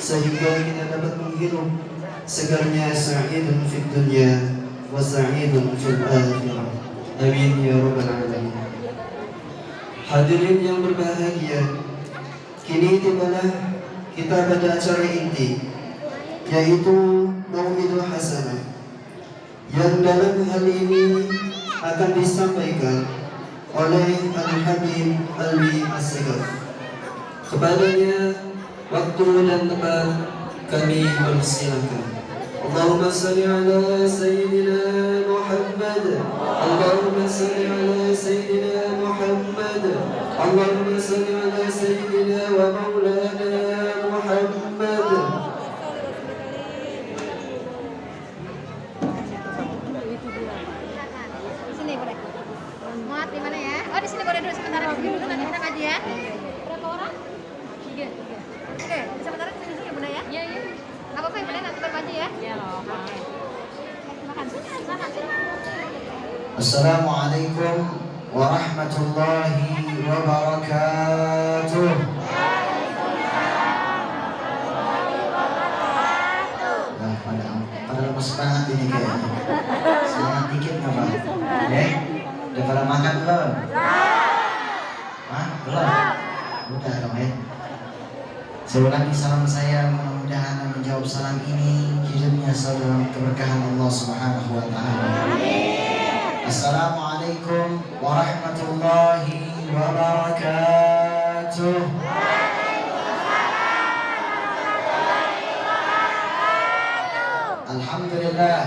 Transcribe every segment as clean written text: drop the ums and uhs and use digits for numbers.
sehingga kita dapat menghirup segarnya sa'idun fid dunya wa sa'idun fil akhirah. Amin ya rabbal alamin. Hadirin yang berbahagia, kini tibalah kita pada acara inti, yaitu Mau'idul Hasanah, yang dalam hal ini akan disampaikan oleh Al-Habib Alwi As-Segaf. Kepadanya waktu dan tempat kami persilakan. Allahumma salli ala Sayyidina Muhammad. Allahumma salli ala Sayyidina Muhammad. Allahumma salli ala Sayyidina wa Maulana Muhammad. Sini boleh. Muat di mana ya? Oh di sini boleh dulu sebentar dulu nanti kita ngaji ya. Berapa orang? 3. Oke, sebentar di sini dulu ya Bunda ya. Iya, iya. Apa apa yang boleh nanti berbagi ya? Iya loh. Makan sini. Assalamualaikum warahmatullahi wabarakatuh. Nah, pada lemas banget ini kayaknya. Semangat dikit nggak Pak? Udah pada makan belum? Hah? Belum? Udah dong ya. Saya ulangi salam saya, mudah-mudahan menjawab salam ini hidupnya selalu dalam keberkahan Allah Subhanahu wa taala. Assalamualaikum warahmatullahi wabarakatuh. Alhamdulillah.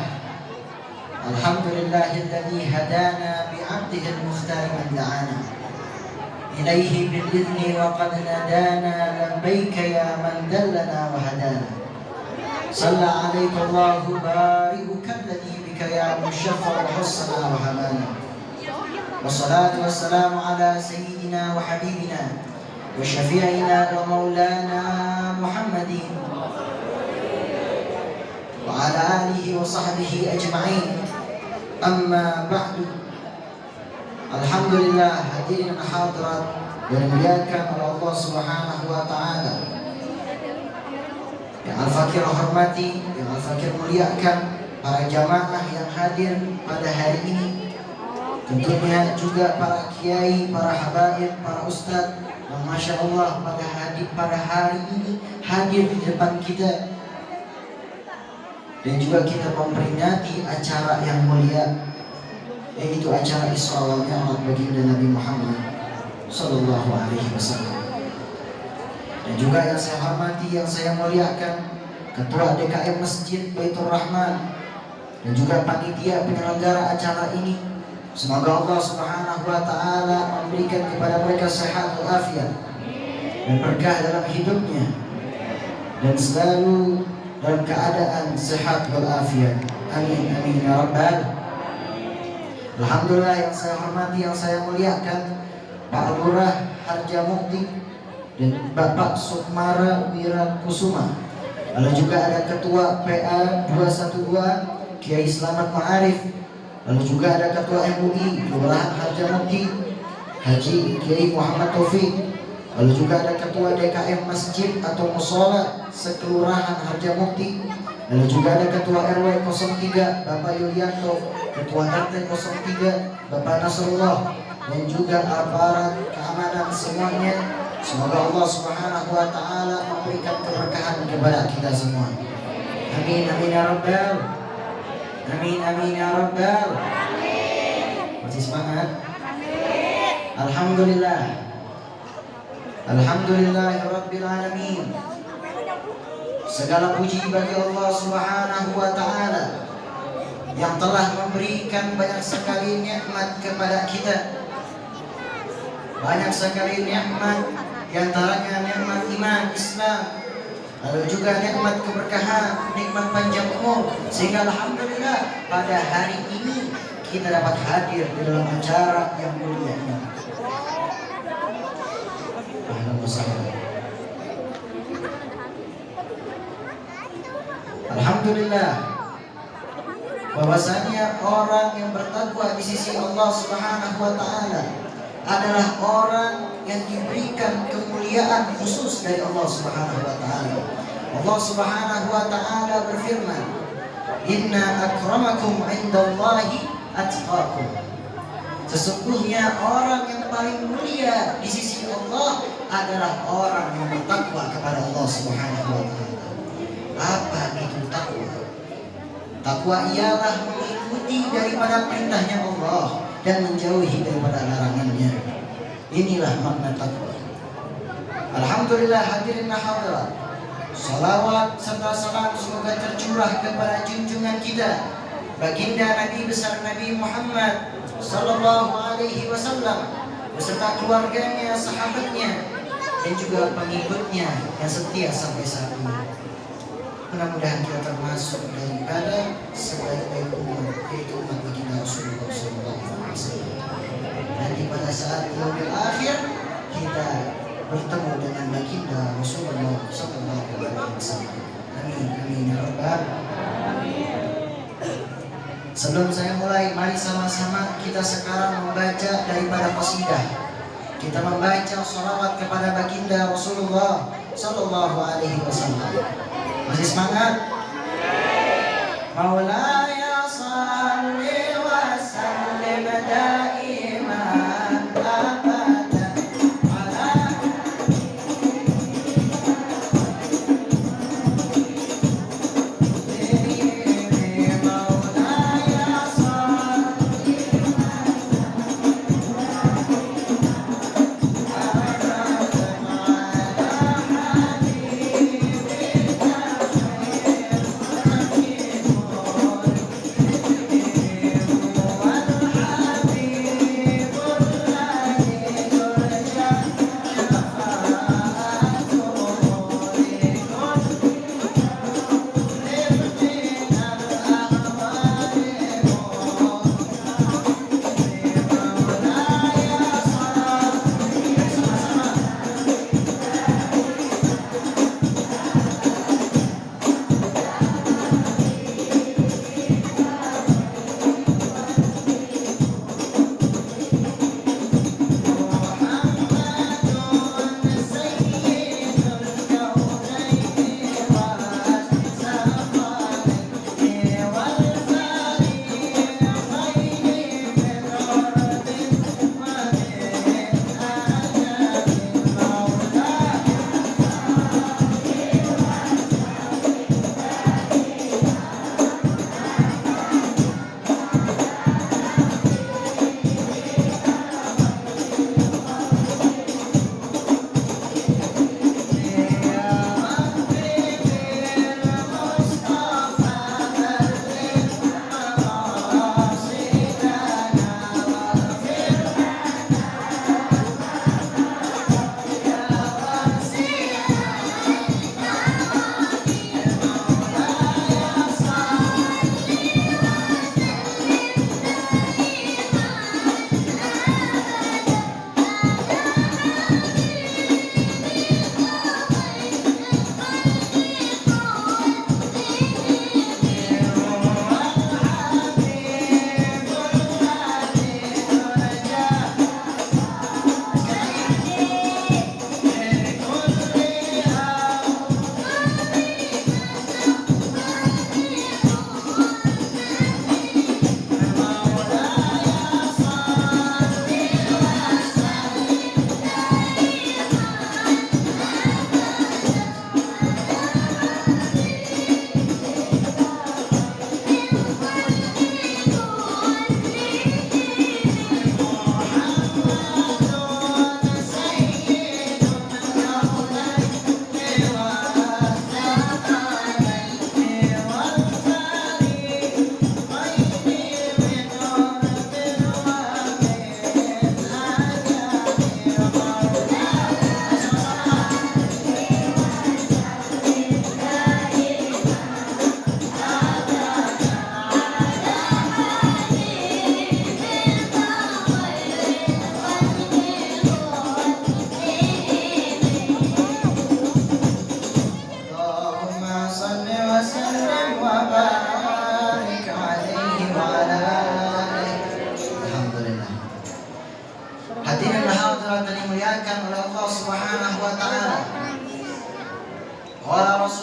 Alhamdulillahilladzi hadana bi'abdihi al-mukhtar man da'ana إليه بالإذن وقد نادانا لبيك يا من دلنا وهدانا صلى عليك الله بارئك الذي بك يا مشفع حصنا وحمانا والصلاة والسلام على سيدنا وحبيبنا وشفيعنا ومولانا محمد وعلى آله وصحبه أجمعين. أما بعد. Alhamdulillah, hadirin hadirat yang dimuliakan oleh Allah Subhanahu wa taala. Yang Al-Fakir hormati, yang Al-Fakir muliakan para jamaah yang hadir pada hari ini. Tentunya juga para kiai, para habaib, para ustadz yang Masya Allah pada hari ini hadir di depan kita. Dan juga kita memperingati acara yang mulia, yaitu acara Isra wal Mi'raj baginda Nabi Muhammad sallallahu alaihi wasallam. Dan juga yang saya hormati, yang saya muliakan Ketua DKM Masjid Baitur Rahman dan juga panitia penyelenggara acara ini. Semoga Allah Subhanahu wa taala memberikan kepada mereka sehat walafiat dan berkah dalam hidupnya dan selalu dalam keadaan sehat walafiat. Amin amin ya rabbal. Alhamdulillah, yang saya hormati, yang saya muliakan Pak Lurah Harjamukti dan Bapak Sukmara Wirakusuma. Lalu juga ada Ketua PA 212 Kiai Slamet Ma'arif. Lalu juga ada Ketua MUI Kelurahan Harjamukti Haji Kiai Muhammad Taufik. Lalu juga ada Ketua DKM Masjid atau Musola Sekelurahan Harjamukti. Lalu juga ada Ketua RW 03 Bapak Yulianto, Ketua RT 03 Bapak Nasrullah, dan juga aparat keamanan semuanya. Semoga Allah Subhanahu wa taala memberikan keberkahan kepada kita semua. Amin amin ya rabbal. Amin amin ya rabbal. Masih semangat? Alhamdulillah. Alhamdulillahirabbil alamin. Segala puji bagi Allah Subhanahu wa taala yang telah memberikan banyak sekali nikmat kepada kita. Banyak sekali nikmat, di antaranya nikmat iman Islam, lalu juga nikmat keberkahan, nikmat panjang umur, sehingga alhamdulillah pada hari ini kita dapat hadir di dalam acara yang mulia ini. Alhamdulillah, bahwasanya orang yang bertakwa di sisi Allah Subhanahu wa taala adalah orang yang diberikan kemuliaan khusus dari Allah Subhanahu wa taala. Allah Subhanahu wa taala berfirman, "Inna akramakum 'indallahi atqakum." Sesungguhnya orang yang paling mulia di sisi Allah adalah orang yang bertakwa kepada Allah Subhanahu wa taala. Apa itu takwa? Takwa ialah mengikuti daripada perintahnya Allah dan menjauhi daripada larangannya. Inilah makna takwa. Alhamdulillah hadirin hadirat. Salawat serta salam semoga tercurah kepada junjungan kita, baginda Nabi besar Nabi Muhammad sallallahu alaihi wasallam beserta keluarganya, sahabatnya, dan juga pengikutnya yang setia sampai saat ini. Mudah-mudahan kita termasuk daripada sebaik-baik umat, yaitu umat baginda Rasulullah sallallahu alaihi wasallam. Nanti pada saat yaumil akhir kita bertemu dengan baginda Rasulullah sallallahu alaihi wasallam. Amin amin ya rabbal alamin. Sebelum saya mulai, mari sama-sama kita sekarang membaca daripada qasidah. Kita membaca sholawat kepada baginda Rasulullah sallallahu alaihi wasallam. Masih semangat? Maulaya shalli wa sallim daiman abadan.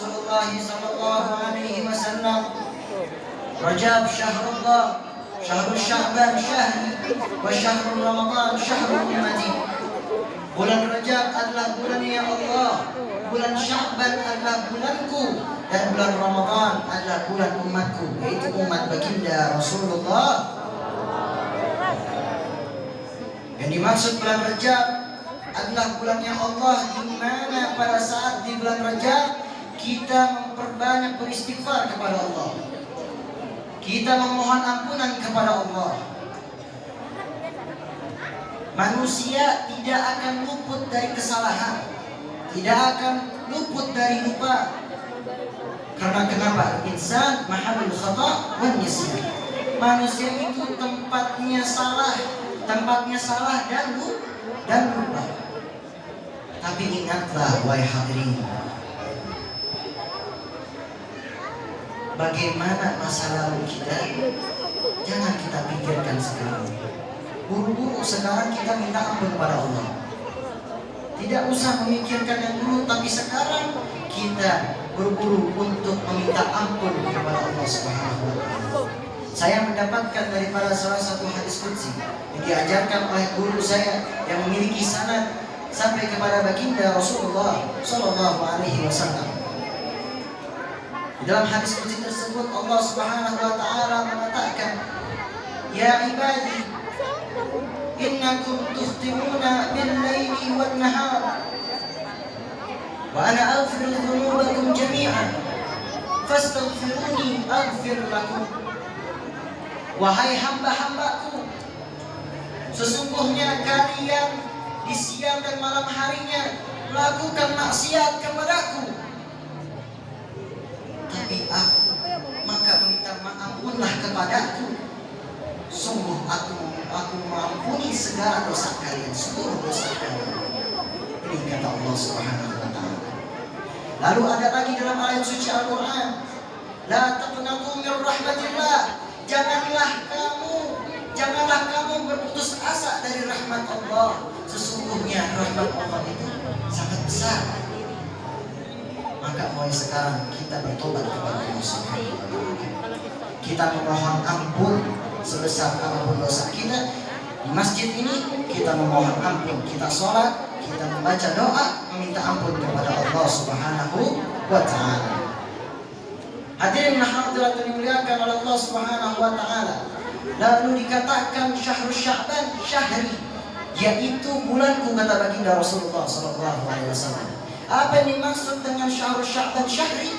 Rasulullah sallallahu alaihi wasallam, Rajab syahrullah, syahrul Sya'ban syahri, wa syahrul Ramadan syahrul ummati. Bulan Rajab adalah bulannya Allah, bulan Sya'ban adalah bulanku, dan bulan Ramadan adalah bulan umatku, yaitu umat baginda Rasulullah. Yang dimaksud bulan Rajab adalah bulannya Allah, di mana pada saat di bulan Rajab kita memperbanyak beristighfar kepada Allah. Kita memohon ampunan kepada Allah. Manusia tidak akan luput dari kesalahan, tidak akan luput dari lupa. Karena kenapa? Insan mahalul khata' wan nisyan. Manusia itu tempatnya salah dan lupa. Tapi ingatlah wahai hadirin, bagaimana masa lalu kita, jangan kita pikirkan sekarang. Buru-buru sekarang kita minta ampun kepada Allah. Tidak usah memikirkan yang dulu, tapi sekarang kita buru-buru untuk meminta ampun kepada Allah Subhanahu wa taala. Saya mendapatkan daripada salah satu hadis qudsi yang diajarkan oleh guru saya yang memiliki sanad sampai kepada baginda Rasulullah sallallahu alaihi wasallam. Di dalam hadis qudsi tersebut Allah Subhanahu wa taala mengatakan, "Ya ibadi, innakum tukhtimuna bil-laili wan-nahar wa ana aghfiru dhunubakum jami'an fastaghfiruni aghfir lakum." Wahai hamba-hambaku, sesungguhnya kalian di siang dan malam harinya melakukan maksiat kepadaku, tapi aku maka meminta ampunlah kepadaku. Sungguh aku mengampuni segala dosa kalian, seluruh dosa kalian. Ini kata Allah Subhanahu wa taala. Lalu ada lagi dalam ayat suci Al-Qur'an, la taqnatu min rahmatillah. Janganlah kamu berputus asa dari rahmat Allah. Sesungguhnya rahmat Allah itu sangat besar. Maka mulai sekarang kita bertobat kepada Allah Subhanahu wa taala. Kita memohon ampun sebesar apapun dosa kita. Di masjid ini kita memohon ampun, kita sholat, kita membaca doa, meminta ampun kepada Allah Subhanahu wa taala. Hadirin hadirat dimuliakan oleh Allah Subhanahu wa taala. Lalu dikatakan syahrul Sya'ban syahri, yaitu bulanku, kata baginda Rasulullah sallallahu alaihi wasallam. Apa yang dimaksud dengan syahrul Sya'ban syahri?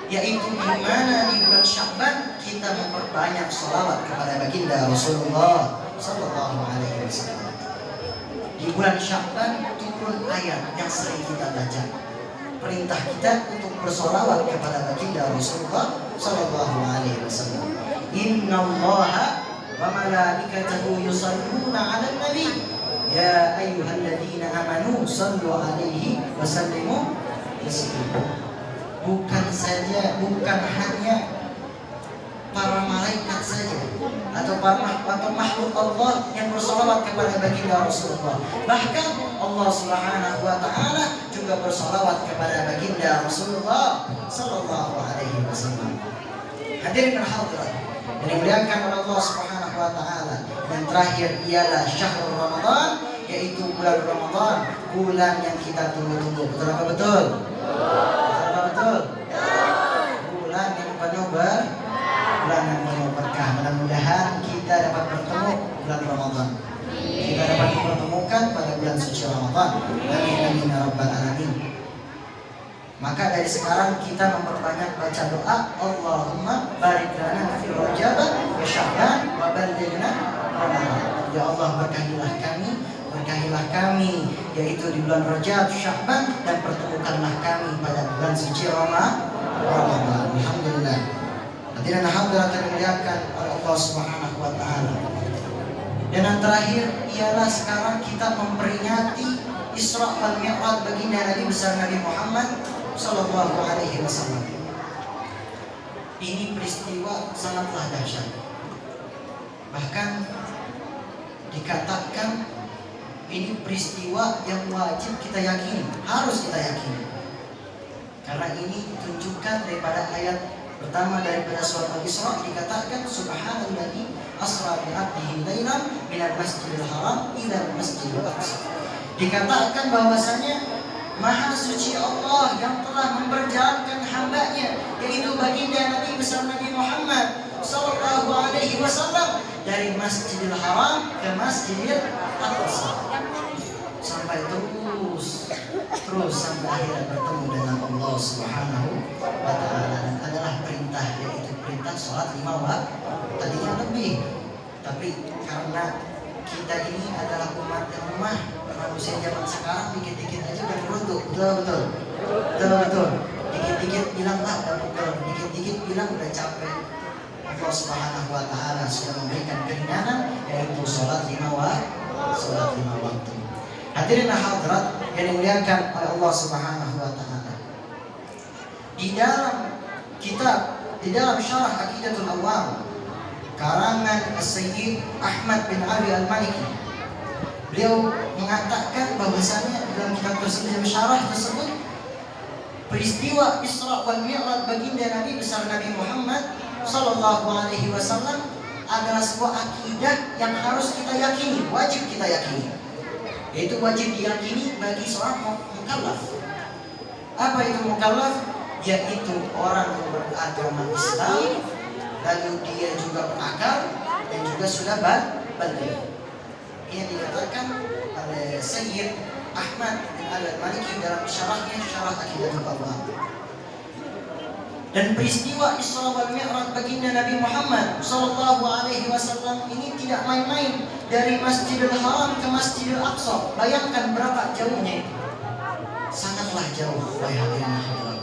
Yaitu di mana di bulan Sya'ban kita memperbanyak sholawat kepada baginda Rasulullah sallallahu alaihi wasallam. Di bulan Sya'ban turun ayat yang sering kita baca, perintah kita untuk bersolawat kepada baginda Rasulullah sallallahu alaihi wasallam. Innallaha wa malaikatahu yusalluna 'alan nabi ya ayyuhalladzina amanu sallu 'alaihi wa sallimu taslima. Bukan hanya para malaikat saja atau makhluk Allah yang bersolawat kepada baginda Rasulullah. Bahkan Allah Subhanahu wa taala juga bersolawat kepada baginda Rasulullah sallallahu alaihi wasallam. Hadirin hadirat yang dimuliakan oleh Allah Subhanahu wa taala. Yang terakhir ialah syahrul Ramadan, yaitu bulan Ramadan, bulan yang kita tunggu-tunggu. Betul apa betul? Betul. Bulan yang penuh bulan yang penuh berkah. Mudah-mudahan kita dapat bertemu bulan Ramadan. Kita dapat dipertemukan pada bulan suci Ramadan. Amin amin ya rabbal alamin. Maka dari sekarang kita memperbanyak baca doa, Allahumma barik lana fi Rajab wa Sya'ban wa ballighna Ramadan. Ya Allah, berkahilah kami yaitu di bulan Rajab, Sya'ban, dan pertemukanlah kami pada bulan suci Ramadan. Alhamdulillah. Hadirin hadirat yang dimuliakan oleh Allah Subhanahu wa taala. Dan yang terakhir ialah sekarang kita memperingati Isra wal Mi'raj baginda Nabi besar Nabi Muhammad sallallahu alaihi wasallam. Ini peristiwa sangatlah dahsyat. Bahkan dikatakan ini peristiwa yang wajib kita yakini, harus kita yakini. Karena ini ditunjukkan daripada ayat pertama daripada surat Al-Isra, dikatakan subhanalladzi asra bi 'abdihi lailan minal masjidil haram ila masjidil aqsa. Dikatakan bahwasanya Maha suci Allah yang telah memperjalankan hambanya, yaitu baginda Nabi besar Nabi Muhammad sallallahu alaihi wasallam, dari Masjidil Haram ke Masjidil Aqsa, sampai terus sampai akhirnya bertemu dengan Allah Subhanahu wa taala. Dan adalah perintah, yaitu perintah sholat 5 waktu. Tadinya lebih, tapi karena kita ini adalah umat yang lemah, manusia zaman sekarang dikit-dikit aja udah beruntuk. Betul. Dikit-dikit bilang udah pegel, dikit-dikit bilang udah capek. Allah Subhanahu wa taala sudah memberikan keringanan, yaitu sholat 5 waktu. Hadirin hadirat yang dimuliakan oleh Allah Subhanahu wa taala. Di dalam syarah Aqidatul Awam karangan Sayyid Ahmad bin Ali Al-Maliki, beliau mengatakan bahwasanya dalam kitab tersebut, syarah tersebut, peristiwa Isra wal Mi'raj baginda Nabi besar Nabi Muhammad sallallahu alaihi wasallam adalah sebuah akidah yang harus kita yakini, wajib kita yakini. Yaitu wajib diyakini bagi seorang mukallaf. Apa itu mukallaf? Yaitu orang yang beragama Islam, lalu dia juga berakal dan juga sudah baligh. Ini dikatakan oleh Sayyid Ahmad bin Al-Maliki dalam syarahnya, Syarah Aqidatul Awam. Dan peristiwa Isra wal Mi'raj baginda Nabi Muhammad sallallahu alaihi wasallam ini tidak main-main, dari Masjidil Haram ke Masjidil Aqsa. Bayangkan berapa jauhnya itu. Sangatlah jauh, wahai hadirin hadirat.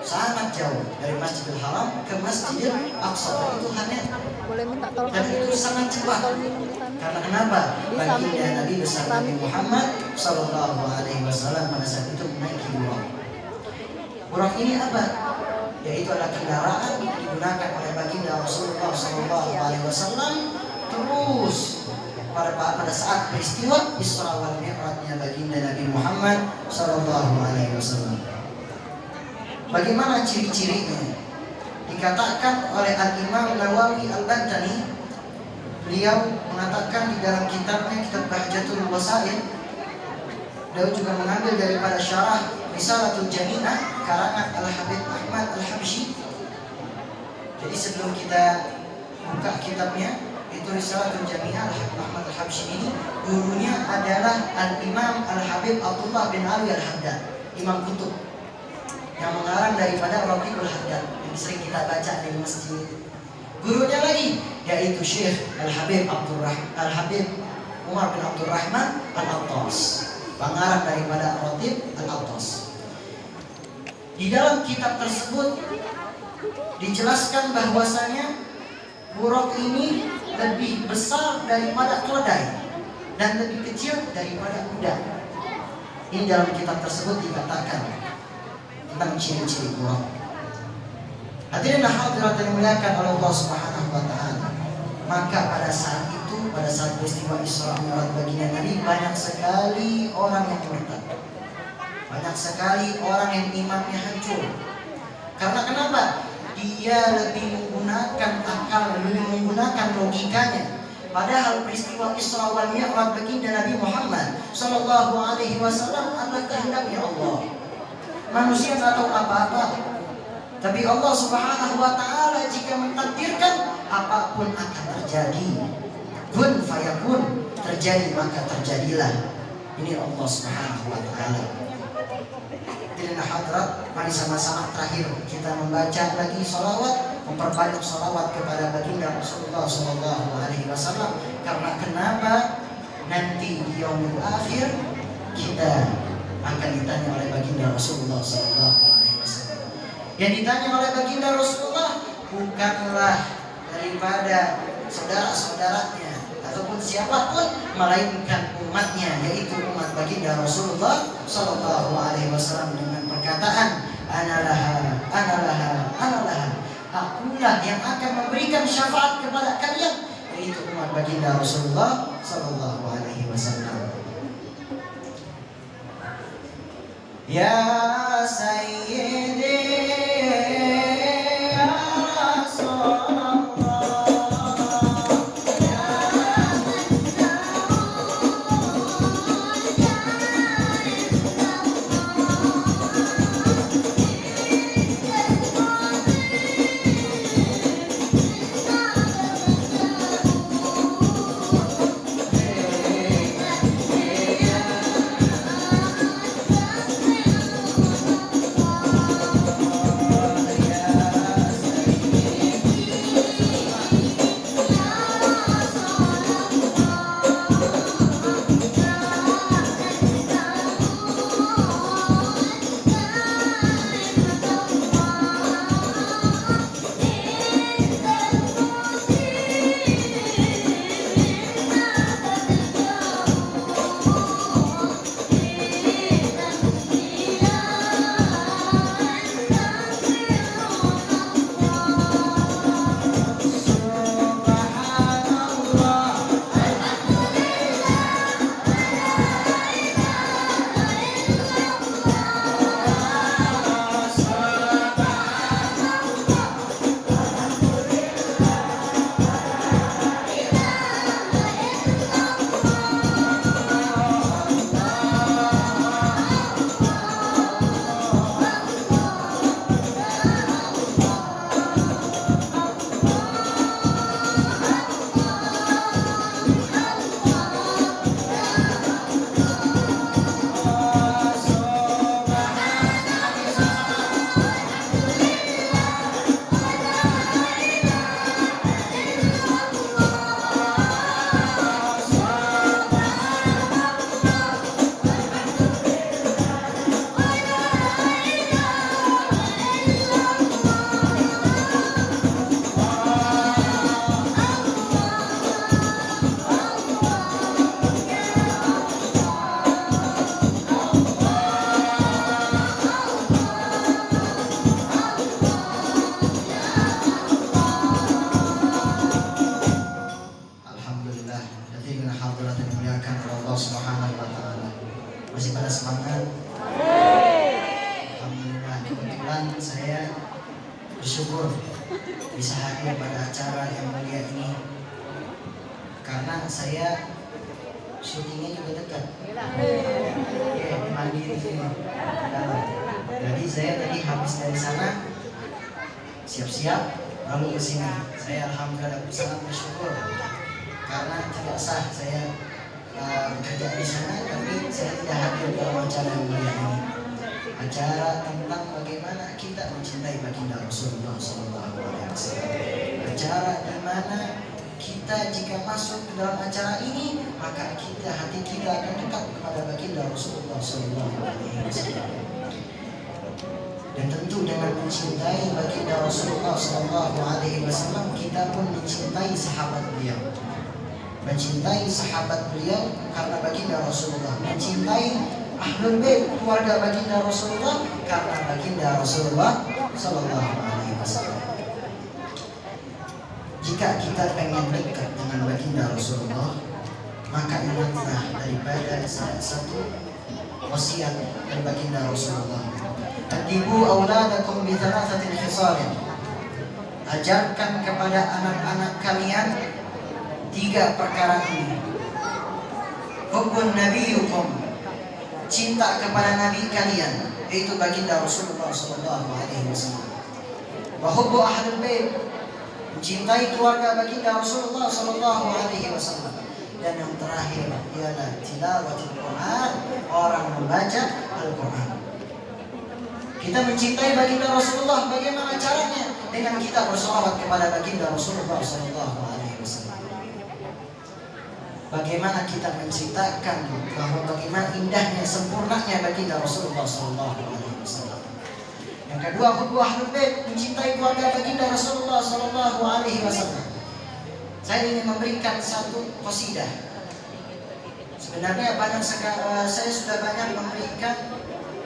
Sangat jauh dari Masjidil Haram ke Masjidil Aqsa. Itu hanya, dan itu sangat cepat. Karena kenapa? Baginda Nabi besar Nabi Muhammad sallallahu alaihi wasallam pada saat itu menaiki burak. Burak ini apa? Yaitu adalah kendaraan yang digunakan oleh baginda Rasulullah sallallahu alaihi wasallam terus pada saat peristiwa Isra wal Mi'rajnya baginda Nabi Muhammad sallallahu alaihi wasallam. Bagaimana ciri-cirinya? Dikatakan oleh Al-Imam Nawawi Al-Bantani, beliau mengatakan di dalam kitabnya, kitab Bahjatul Wasail, beliau juga mengambil daripada syarah Risalatul Jami'ah karangan Al-Habib Ahmad Al-Habsyi. Jadi sebelum kita buka kitabnya, itu Risalatul Jami'ah Al-Habib Ahmad Al-Habsyi ini gurunya adalah Al-Imam Al-Habib Abdullah bin Ali Al-Haddad, Imam Kutub, yang mengarang daripada Raqiqul Haddad yang sering kita baca di masjid. Gurunya lagi yaitu Syekh Al-Habib Al-Habib Umar bin Abdul Rahman Al-Attas, pengarang daripada Ratib Al-Attas. Di dalam kitab tersebut dijelaskan bahwasanya buruk ini lebih besar daripada keledai dan lebih kecil daripada kuda. Ini dalam kitab tersebut dikatakan tentang ciri-ciri buruk. Hadirin hadirat yang dimuliakan oleh Allah Subhanahu wa taala. Maka pada saat itu, pada saat peristiwa Isra Mi'raj baginda Nabi, banyak sekali orang yang murtad. Banyak sekali orang yang imannya hancur. Karena kenapa? Dia lebih menggunakan akal, lebih menggunakan logikanya. Padahal peristiwa Isra wal Mi'raj baginda Nabi Muhammad sallallahu alaihi wasallam adalah kehendaknya Allah. Manusia tidak tahu apa-apa. Tapi Allah Subhanahu wa taala jika mentakdirkan, apapun akan terjadi. Kun fayakun, terjadi maka terjadilah. Ini Allah Subhanahu wa taala. Hadirin hadirat, mari sama-sama terakhir kita membaca lagi sholawat, memperbanyak sholawat kepada baginda Rasulullah sallallahu alaihi wasallam. Karena kenapa? Nanti di yaumul akhir kita akan ditanya oleh baginda Rasulullah sallallahu alaihi wasallam. Yang ditanya oleh baginda Rasulullah bukanlah daripada saudara-saudaranya ataupun siapapun, melainkan umatnya, yaitu umat baginda Rasulullah sallallahu alaihi wasallam, dengan perkataan analaha, analaha, analaha. Akulah yang akan memberikan syafaat kepada kalian, yaitu umat baginda Rasulullah sallallahu alaihi wasallam. Ya sayyidi ya Rasulullah. Masih pada semangat? Alhamdulillah, kebetulan saya bersyukur bisa hadir pada acara yang mulia ini karena saya syutingnya juga dekat. Ya, di Mandiri sini. Jadi saya tadi habis dari sana siap-siap lalu ke sini. Saya alhamdulillah sangat bersyukur karena tidak sah saya bekerja di sana, tapi saya tidak hadir dalam acara yang mulia ini. Acara tentang bagaimana kita mencintai baginda Rasulullah SAW. Acara di mana kita jika masuk ke dalam acara ini, maka hati kita akan dekat kepada baginda Rasulullah SAW. Dan tentu dengan mencintai baginda Rasulullah SAW, kita pun mencintai sahabat beliau. Mencintai sahabat beliau karena baginda Rasulullah, mencintai ahlul bait keluarga baginda Rasulullah karena baginda Rasulullah Sallallahu Alaihi Wasallam. Jika kita pengen dekat dengan baginda Rasulullah, maka ingatlah daripada satu wasiat dari baginda Rasulullah. Adibu auladakum bi thalathatin khisalin. Ajarkan kepada anak-anak kalian 3 perkara ini. Hubbun nabiyukum, cinta kepada nabi kalian, yaitu baginda Rasulullah sallallahu alaihi wasallam. Wa hubbu ahlul bait, mencintai keluarga baginda Rasulullah sallallahu alaihi wasallam. Dan yang terakhir ialah tilawatul Quran, orang membaca Al-Quran. Kita mencintai baginda Rasulullah, bagaimana caranya? Dengan kita bersolawat kepada baginda Rasulullah sallallahu alaihi wasallam. Bagaimana kita menceritakan bahwa bagaimana indahnya, sempurnanya baginda Rasulullah SAW. Yang kedua, hubbu ahlul bait, mencintai keluarga baginda Rasulullah SAW. Saya ingin memberikan satu qasidah. Sebenarnya saya sudah banyak memberikan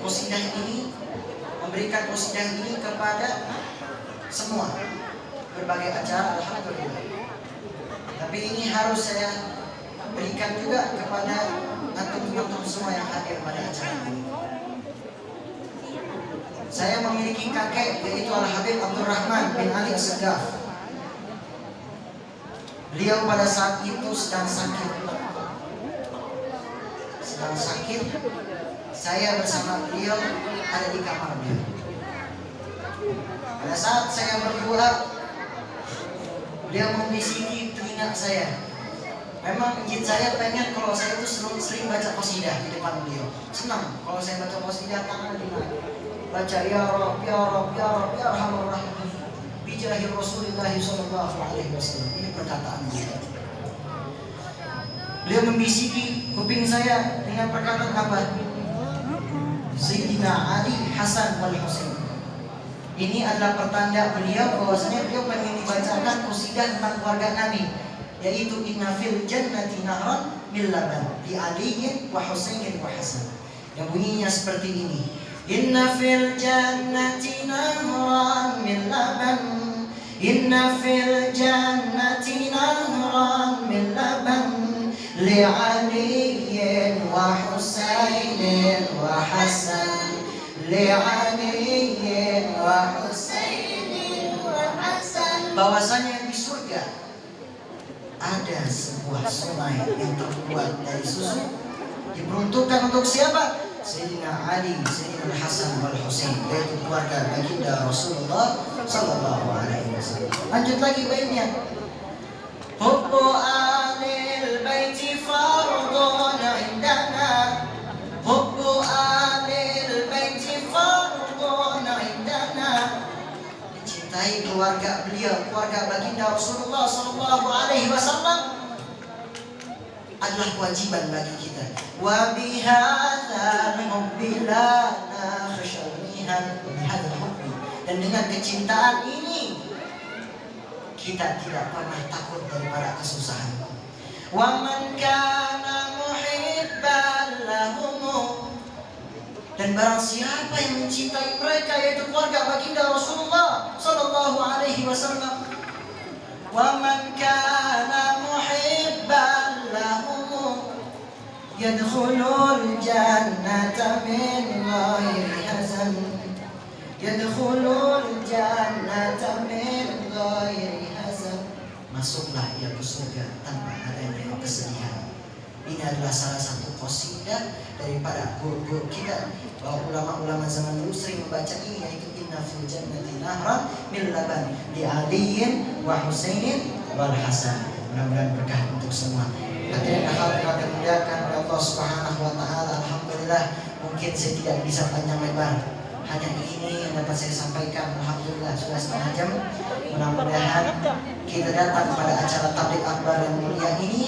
qasidah ini kepada semua berbagai acara, alhamdulillah. Tapi ini harus saya berikan juga kepada antum-antum semua yang hadir pada acara ini. Saya memiliki kakek yaitu Al-Habib Abdurrahman bin Ali As-Sagaf. Beliau pada saat itu sedang sakit. Saya bersama beliau ada di kamar beliau. Pada saat saya berdoa, beliau membisiki telinga saya. Memang jin saya pengen kalau saya itu sering baca qasidah di depan beliau. Senang kalau saya baca qasidah, tangan dinaik. Baca ya Rabb ya Rabb ya Rabb ya Arhamar Rahimin bijahi Rasulullah sallallahu alaihi wasallam. Ini perkataan beliau. Beliau membisiki kuping saya dengan perkataan apa? Sayyidina Ali Hasan wal Husain. Ini adalah pertanda beliau bahwasanya beliau ingin dibacakan qasidah tentang keluarga Nabi, yaitu inna fil jannati nahran min laban li aliyin wa husainin wa hasan. Yang bunyinya seperti ini. Inna fil jannati nahran min laban, inna fil jannati nahran min laban li aliyin wa husainin wa hasan, li aliyin wa husainin wa hasan. Bahwasanya di surga ada sebuah sungai yang terbuat dari susu, diperuntukkan untuk siapa? Sayyidina Ali, Sayyidina Hasan wal Husain, yaitu keluarga baginda Rasulullah sallallahu alaihi wasallam. Lanjut lagi baitnya. Hubbu alil baiti fardun indana, hubbu alil baiti fardun indana. Mencintai keluarga beliau, keluarga baginda Rasulullah sallallahu alaihi wasallam adalah kewajiban bagi kita. Wa bihadzal hubbi lana khashawnihan, bihadzal hubbi, dan dengan kecintaan ini kita tidak pernah takut daripada kesusahan. Wa man kana muhibban lahum, dan barang siapa yang mencintai mereka yaitu keluarga baginda Rasulullah sallallahu alaihi wasallam. Wa man kana muhibban lahum yadkhulul jannata min ghairi hazan, yadkhulul jannata min ghairi hazan. Masuklah ia ke surga tanpa adanya kesedihan. Ini adalah salah satu qasidah daripada guru-guru kita. Bahwa ulama-ulama zaman dulu sering membaca ini, yaitu inna fil jannati nahran min laban li aliyin wa husainin wal hasan. Mudah-mudahan berkah untuk semua. Hadirin hadirat yang dimuliakan oleh Allah Subhanahu wa taala, alhamdulillah mungkin saya tidak bisa panjang lebar. Hanya ini yang dapat saya sampaikan. Alhamdulillah sudah setengah jam. Mudah-mudahan kita datang pada acara tabligh akbar yang mulia ini,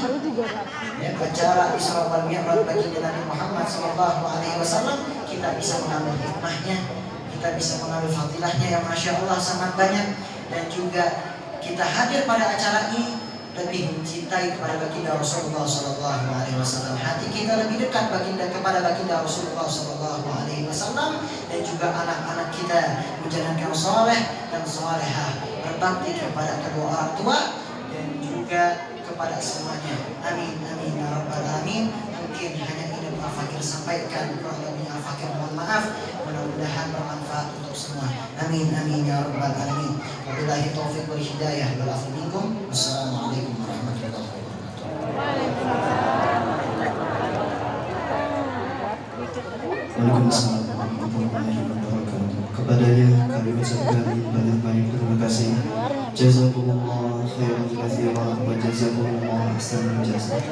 ya, acara Isra wal Mi'raj baginda Nabi Muhammad sallallahu alaihi wasallam, kita bisa mengambil hikmahnya, kita bisa mengambil fadilahnya yang masya Allah sangat banyak, dan juga kita hadir pada acara ini lebih mencintai kepada baginda Rasulullah sallallahu alaihi wasallam. Hati kita lebih dekat kepada baginda Rasulullah sallallahu alaihi wasallam, dan juga anak-anak kita menjalankan saleh dan salehah, berbakti kepada kedua orang tua dan juga kepada semuanya. Amin amin ya rabbal alamin. Mungkin hanya ini Pak Fakir sampaikan, kurang lebihnya Fakir mohon maaf. Mudah-mudahan bermanfaat untuk semua. Amin amin ya rabbal alamin. Wabillahi taufiq wal hidayah wal afu minkum. Wassalamualaikum warahmatullahi wabarakatuh. Waalaikumsalam warahmatullahi wabarakatuh. Kepadanya kami ucapkan banyak-banyak terima kasih. Jazakumullah khairan katsiran wa jazakumullah ahsanal jazaa.